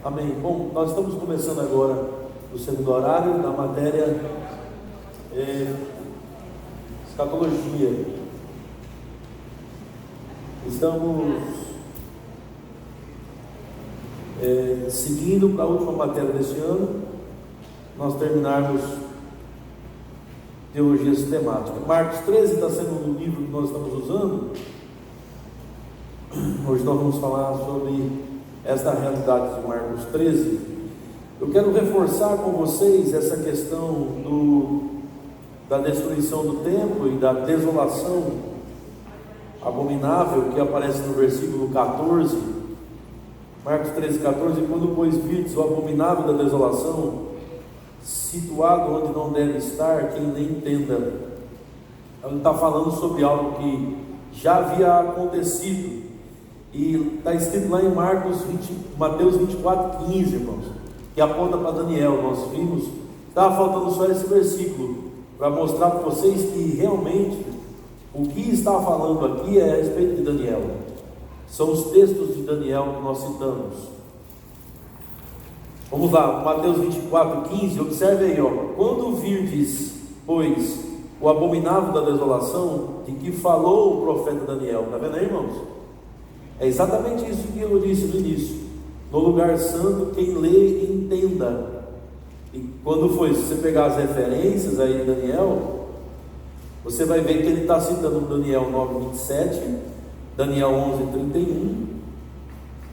Amém. Bom, nós estamos começando agora o segundo horário da matéria escatologia. Estamos seguindo para a última matéria deste ano, nós terminarmos teologia sistemática. Marcos 13 está sendo o livro que nós estamos usando. Hoje nós vamos falar sobre esta realidade de Marcos 13. Eu quero reforçar com vocês essa questão da destruição do templo e da desolação abominável que aparece no versículo 14. Marcos 13, 14: quando pois virdes o abominável da desolação, situado onde não deve estar, quem nem entenda. Ele está falando sobre algo que já havia acontecido. E está escrito lá em Mateus 24, 15, irmãos, que aponta para Daniel. Nós vimos, estava faltando só esse versículo para mostrar para vocês que realmente o que está falando aqui é a respeito de Daniel. São os textos de Daniel que nós citamos. Vamos lá, Mateus 24, 15, observe aí, ó. Quando virdes, pois, o abominável da desolação, de que falou o profeta Daniel. Está vendo aí, irmãos? É exatamente isso que eu disse no início. No lugar santo, quem lê, entenda. E quando foi, se você pegar as referências aí de Daniel, você vai ver que ele está citando Daniel 9, 27, Daniel 11, 31,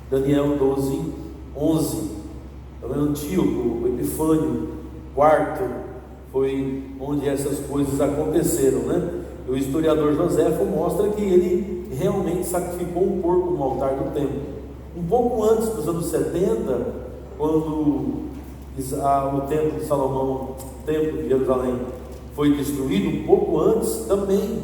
Daniel 12, 11. Está vendo? Antíoco, Epifânio, quarto, foi onde essas coisas aconteceram, né? O historiador Joséfo mostra que ele realmente sacrificou um porco no altar do templo. Um pouco antes dos anos 70, quando o templo de Salomão, o templo de Jerusalém, foi destruído, um pouco antes também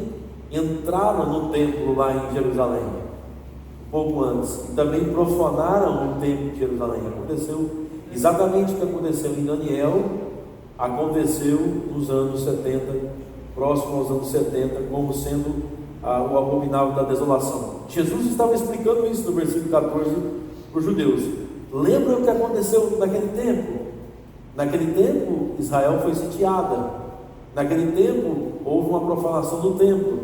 entraram no templo lá em Jerusalém. Um pouco antes. E também profanaram o templo de Jerusalém. Aconteceu exatamente o que aconteceu em Daniel, aconteceu nos anos 70, próximo aos anos 70, como sendo o abominável da desolação. Jesus estava explicando isso no versículo 14 para os judeus. Lembra o que aconteceu naquele tempo? Naquele tempo, Israel foi sitiada. Naquele tempo, houve uma profanação do templo.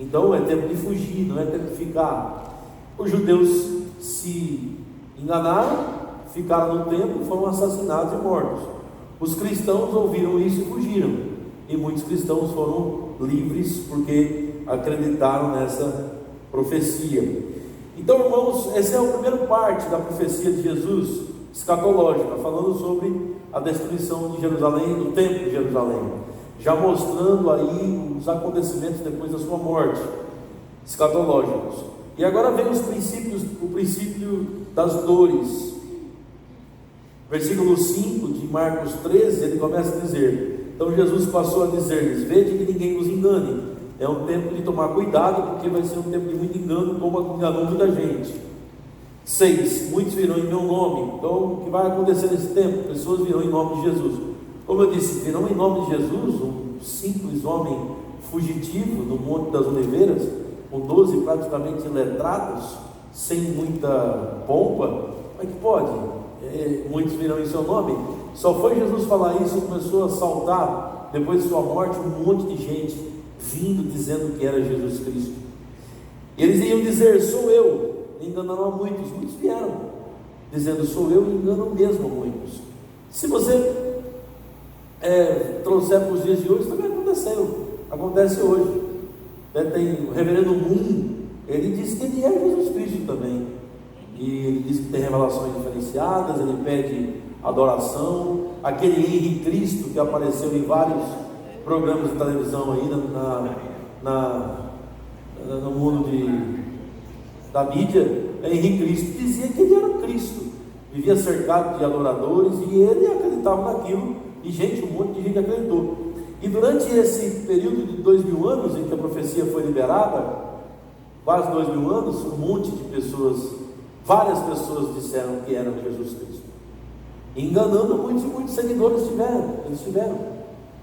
Então, é tempo de fugir, não é tempo de ficar. Os judeus se enganaram, ficaram no templo, foram assassinados e mortos. Os cristãos ouviram isso e fugiram. E muitos cristãos foram livres porque acreditaram nessa profecia. Então, irmãos, essa é a primeira parte da profecia de Jesus escatológica, falando sobre a destruição de Jerusalém, do templo de Jerusalém, já mostrando aí os acontecimentos depois da sua morte, escatológicos. E agora vem o princípio das dores. Versículo 5 de Marcos 13, ele começa a dizer: então Jesus passou a dizer-lhes: vede que ninguém vos engane. É um tempo de tomar cuidado, porque vai ser um tempo de muito engano, como enganou muita gente. 6. Muitos virão em meu nome. Então, o que vai acontecer nesse tempo? Pessoas virão em nome de Jesus. Como eu disse, virão em nome de Jesus, um simples homem fugitivo no Monte das Oliveiras, com 12 praticamente letrados, sem muita pompa. Como é que pode? Muitos virão em seu nome. Só foi Jesus falar isso e começou a saltar, depois de sua morte, um monte de gente vindo dizendo que era Jesus Cristo. E eles iam dizer: sou eu. Enganaram a muitos. Muitos vieram dizendo: sou eu, e enganam mesmo a muitos. Se você trouxer para os dias de hoje, também acontece hoje. Tem o reverendo Moon, ele diz que ele é Jesus Cristo também, e ele diz que tem revelações diferenciadas, ele pede adoração. Aquele Henrique Cristo que apareceu em vários programas de televisão aí no mundo da mídia, Henrique Cristo dizia que ele era o Cristo, vivia cercado de adoradores, e ele acreditava naquilo, e um monte de gente acreditou. E durante esse período de 2000 anos em que a profecia foi liberada, quase 2000 anos, um monte de pessoas, várias pessoas disseram que eram Jesus Cristo, enganando muitos e muitos seguidores tiveram,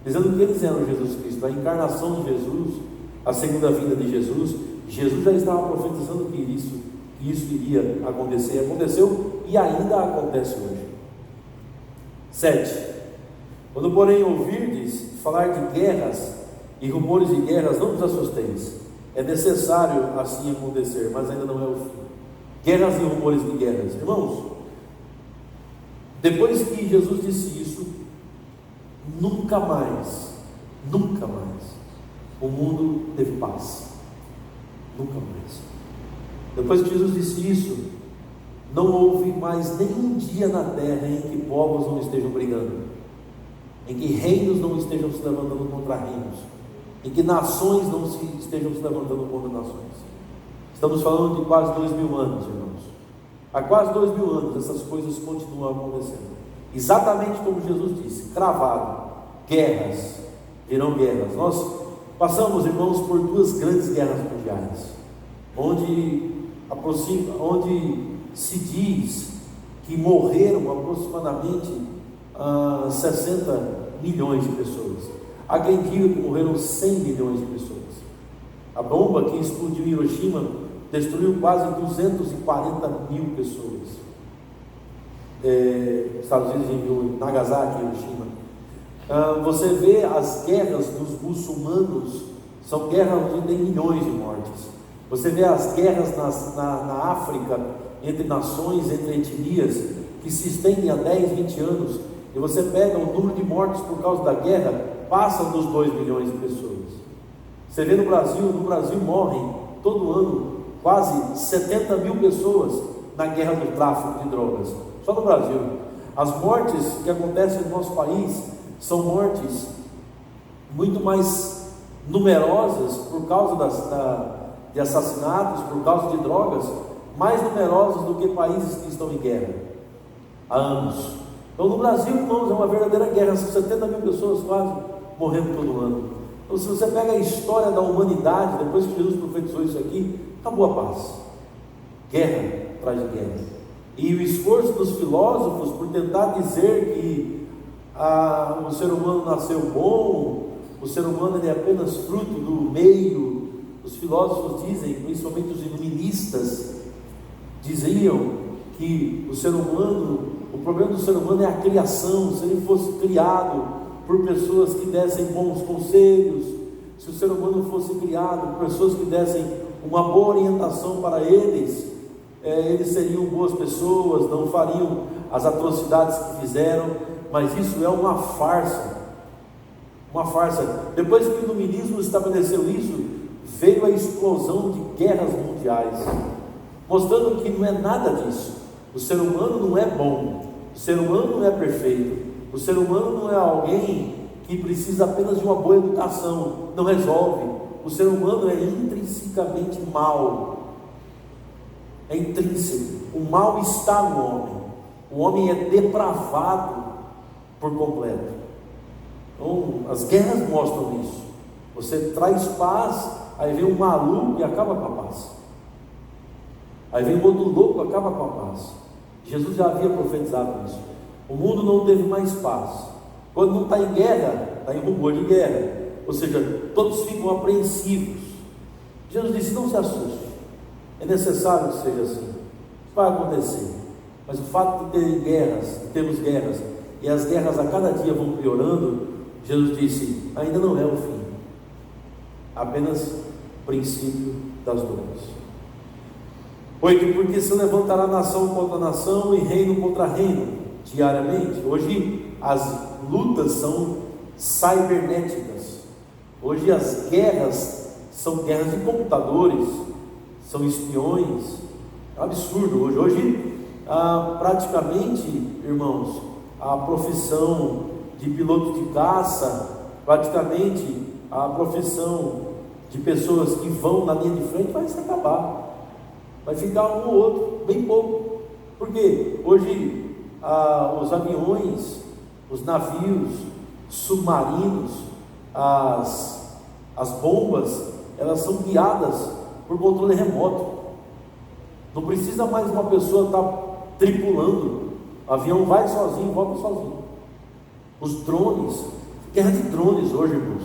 dizendo que eles eram Jesus Cristo, a encarnação de Jesus, a segunda vinda de Jesus. Jesus já estava profetizando que isso iria acontecer, e aconteceu e ainda acontece hoje. 7. Quando, porém, ouvirdes falar de guerras e rumores de guerras, não vos assusteis. É necessário assim acontecer, mas ainda não é o fim. Guerras e rumores de guerras. Irmãos, depois que Jesus disse isso, nunca mais o mundo teve paz. Nunca mais. Depois que Jesus disse isso, não houve mais nenhum dia na terra em que povos não estejam brigando, em que reinos não estejam se levantando contra reinos, em que nações não estejam se levantando contra nações. Estamos falando de quase 2000 anos, irmãos. Há quase 2000 anos essas coisas continuam acontecendo, exatamente como Jesus disse, cravado. Guerras, virão guerras. Nós passamos, irmãos, por 2 grandes guerras mundiais, onde se diz que morreram aproximadamente 60 milhões de pessoas. Há quem diga que morreram 100 milhões de pessoas. A bomba que explodiu em Hiroshima destruiu quase 240 mil pessoas. Estados Unidos enviou Nagasaki e Hiroshima. Você vê as guerras dos muçulmanos, são guerras onde tem milhões de mortes. Você vê as guerras na África, entre nações, entre etnias, que se estendem há 10, 20 anos, e você pega o número de mortes por causa da guerra, passa dos 2 milhões de pessoas. Você vê no Brasil morrem todo ano quase 70 mil pessoas na guerra do tráfico de drogas, só no Brasil. As mortes que acontecem no nosso país são mortes muito mais numerosas por causa de assassinatos, por causa de drogas, mais numerosas do que países que estão em guerra há anos. Então, no Brasil, irmãos, é uma verdadeira guerra, são 70 mil pessoas quase morrendo todo ano. Então, se você pega a história da humanidade, depois que Jesus profetizou isso aqui, acabou a paz. Guerra atrás de guerra. E o esforço dos filósofos por tentar dizer que o ser humano nasceu bom, o ser humano ele é apenas fruto do meio. Os filósofos dizem, principalmente os iluministas, diziam que o problema do ser humano é a criação. Se ele fosse criado por pessoas que dessem bons conselhos, se o ser humano fosse criado por pessoas que dessem uma boa orientação para eles, eles seriam boas pessoas, não fariam as atrocidades que fizeram. Mas isso é uma farsa. Depois que o iluminismo estabeleceu isso, veio a explosão de guerras mundiais, mostrando que não é nada disso. O ser humano não é bom, o ser humano não é perfeito, o ser humano não é alguém que precisa apenas de uma boa educação, não resolve. O ser humano é intrinsecamente mau, é intrínseco. O mal está no homem. O homem é depravado por completo. Então, as guerras mostram isso. Você traz paz, aí vem um maluco e acaba com a paz. Aí vem outro louco e acaba com a paz. Jesus já havia profetizado isso. O mundo não teve mais paz. Quando não está em guerra, está em rumor de guerra. Ou seja, todos ficam apreensivos. Jesus disse: não se assuste. É necessário que seja assim. Isso vai acontecer. Mas o fato de termos guerras, e as guerras a cada dia vão piorando, Jesus disse: ainda não é o fim, apenas o princípio das dores. 8. Porque se levantará nação contra nação e reino contra reino diariamente. Hoje as lutas são cibernéticas. Hoje as guerras são guerras de computadores, são espiões. É um absurdo hoje. Praticamente, irmãos, a profissão de piloto de caça, praticamente a profissão de pessoas que vão na linha de frente vai se acabar. Vai ficar um ou outro, bem pouco. Porque hoje os aviões, os navios, submarinos, as bombas, elas são guiadas por controle remoto. Não precisa mais uma pessoa estar tripulando. O avião vai sozinho, volta sozinho. Os drones, guerra de drones hoje, irmãos.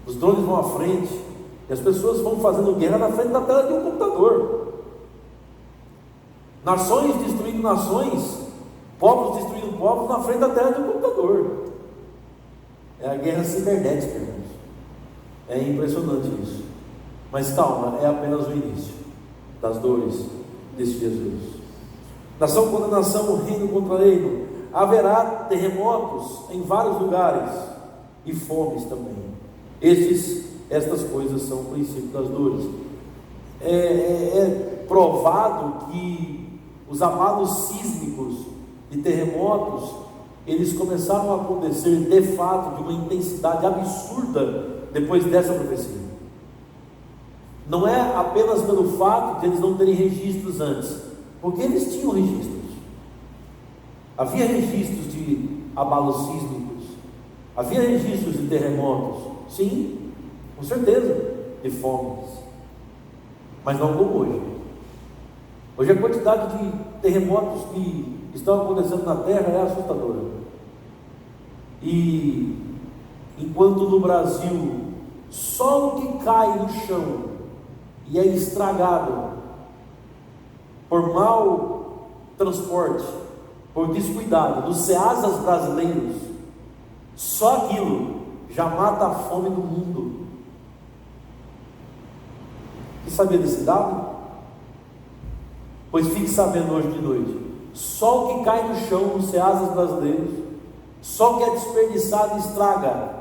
Os drones vão à frente e as pessoas vão fazendo guerra na frente da tela de um computador. nações destruindo nações, povos destruindo povos na frente da tela do computador. É a guerra cibernética, irmãos. É impressionante isso. Mas calma, é apenas o início das dores desse Jesus. Nação contra nação, reino contra reino. Haverá terremotos em vários lugares e fomes também. Estas coisas são o princípio das dores. É provado que os abalos sísmicos de terremotos, eles começaram a acontecer de fato de uma intensidade absurda depois dessa profecia. Não é apenas pelo fato de eles não terem registros antes, porque eles tinham registros. Havia registros de abalos sísmicos, havia registros de terremotos, sim, com certeza, de fomes, mas não como hoje. Hoje a quantidade de terremotos que estão acontecendo na Terra é assustadora. E enquanto no Brasil só o que cai no chão e é estragado por mau transporte, por descuidado dos ceasas brasileiros, só aquilo já mata a fome do mundo. Você sabia desse dado? Pois fique sabendo hoje de noite, só o que cai no chão nos ceasas brasileiros, só o que é desperdiçado e estraga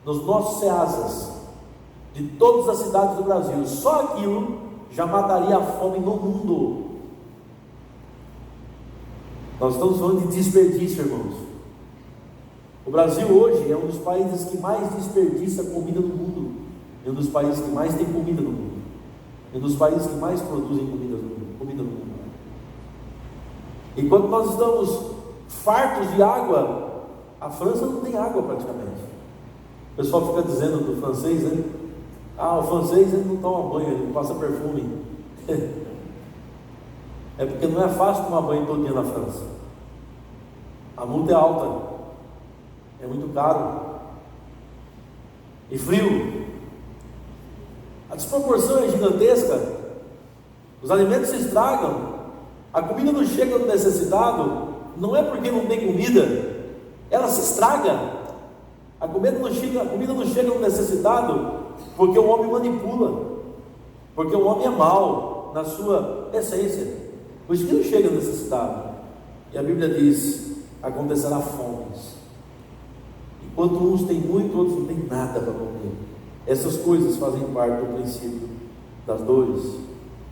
nos nossos ceasas de todas as cidades do Brasil, só aquilo já mataria a fome no mundo. Nós estamos falando de desperdício, irmãos. O Brasil hoje é um dos países que mais desperdiça comida no mundo, é um dos países que mais tem comida no mundo, é um dos países que mais produzem comida no mundo. Enquanto nós estamos fartos de água, a França não tem água praticamente. O pessoal fica dizendo do francês, né? O francês ele não toma banho, ele não passa perfume. É porque não é fácil tomar banho todo dia na França. A multa é alta, é muito caro e frio. A desproporção é gigantesca. Os alimentos se estragam. A comida não chega no necessitado. Não é porque não tem comida, ela se estraga. A comida não chega no necessitado porque o homem manipula, porque o homem é mau na sua essência. Por isso que não chega no necessitado. E a Bíblia diz: acontecerá fomes. Enquanto uns têm muito, outros não têm nada para comer. Essas coisas fazem parte do princípio das dores.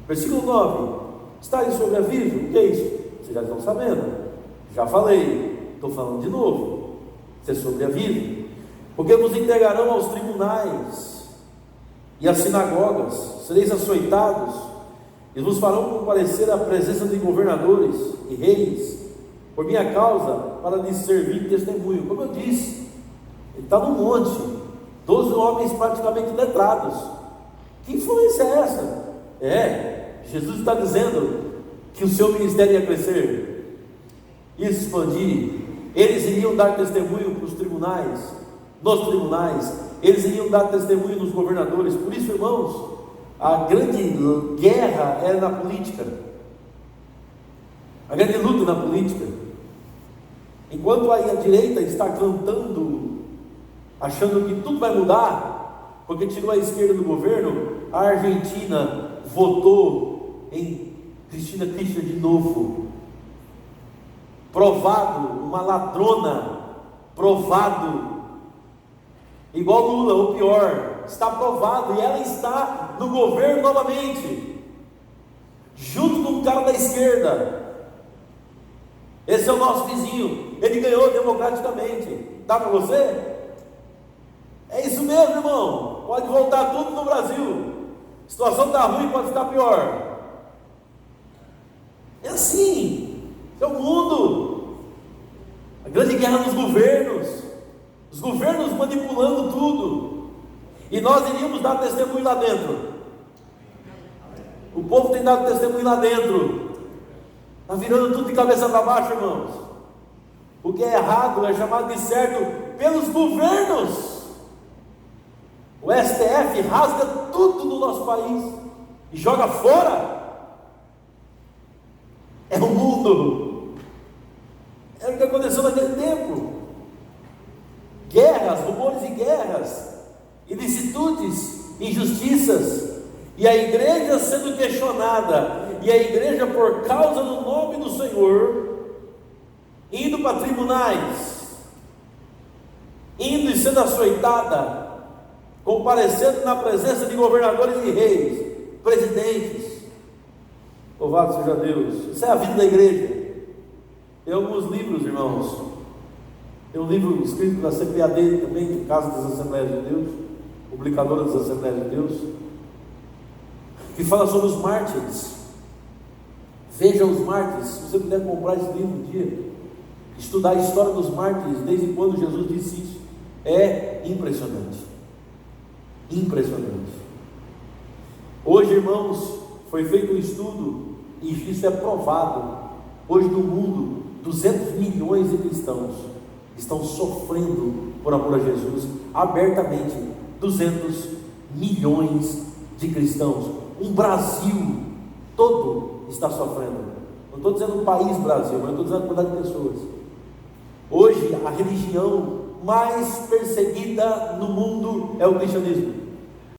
Versículo 9: está aí sobre aviso? O que é isso? Vocês já estão sabendo, já falei, estou falando de novo. Isso é sobre aviso. Porque vos entregarão aos tribunais e às sinagogas, sereis açoitados, e vos farão comparecer à presença de governadores e reis, por minha causa, para lhes servir de testemunho. Como eu disse, ele está no monte, 12 homens praticamente letrados. Que influência é essa? Jesus está dizendo que o seu ministério ia crescer, ia se expandir. Eles iriam dar testemunho para os tribunais, nos tribunais, eles iriam dar testemunho nos governadores. Por isso, irmãos, a grande guerra é na política, a grande luta na política. Enquanto aí a direita está cantando, achando que tudo vai mudar, porque tirou a esquerda do governo, a Argentina votou em Cristina Kirchner de novo. Provado, uma ladrona, provado. Igual Lula, ou pior, está provado, e ela está no governo novamente, junto com um cara da esquerda. Esse é o nosso vizinho, ele ganhou democraticamente. Dá para você? É isso mesmo, irmão. Pode voltar tudo no Brasil. A situação está ruim, pode ficar pior. É assim, é o mundo. A grande guerra nos governos, os governos manipulando tudo, e nós iríamos dar testemunho lá dentro. O povo tem dado testemunho lá dentro. Está virando tudo de cabeça para baixo, irmãos. O que é errado é chamado de certo pelos governos. O STF rasga tudo do nosso país e joga fora. É o mundo. É o que aconteceu naquele tempo. Guerras, rumores de guerras, ilicitudes, injustiças, e a igreja sendo questionada, e a igreja, por causa do nome do Senhor, indo para tribunais, indo e sendo açoitada, comparecendo na presença de governadores e reis, presidentes. Louvado seja Deus. Isso é a vida da igreja. Tem alguns livros, irmãos. Tem um livro escrito pela CPAD também, Casa das Assembleias de Deus, publicadora das Assembleias de Deus, que fala sobre os mártires. Veja os mártires. Se você puder comprar esse livro um dia, estudar a história dos mártires, desde quando Jesus disse isso, é impressionante. Impressionante. Hoje, irmãos, foi feito um estudo, e isso é provado. Hoje no mundo, 200 milhões de cristãos estão sofrendo por amor a Jesus, abertamente. 200 milhões de cristãos. Um Brasil todo está sofrendo. Não estou dizendo o país Brasil, mas estou dizendo a quantidade de pessoas. Hoje, a religião mais perseguida no mundo é o cristianismo.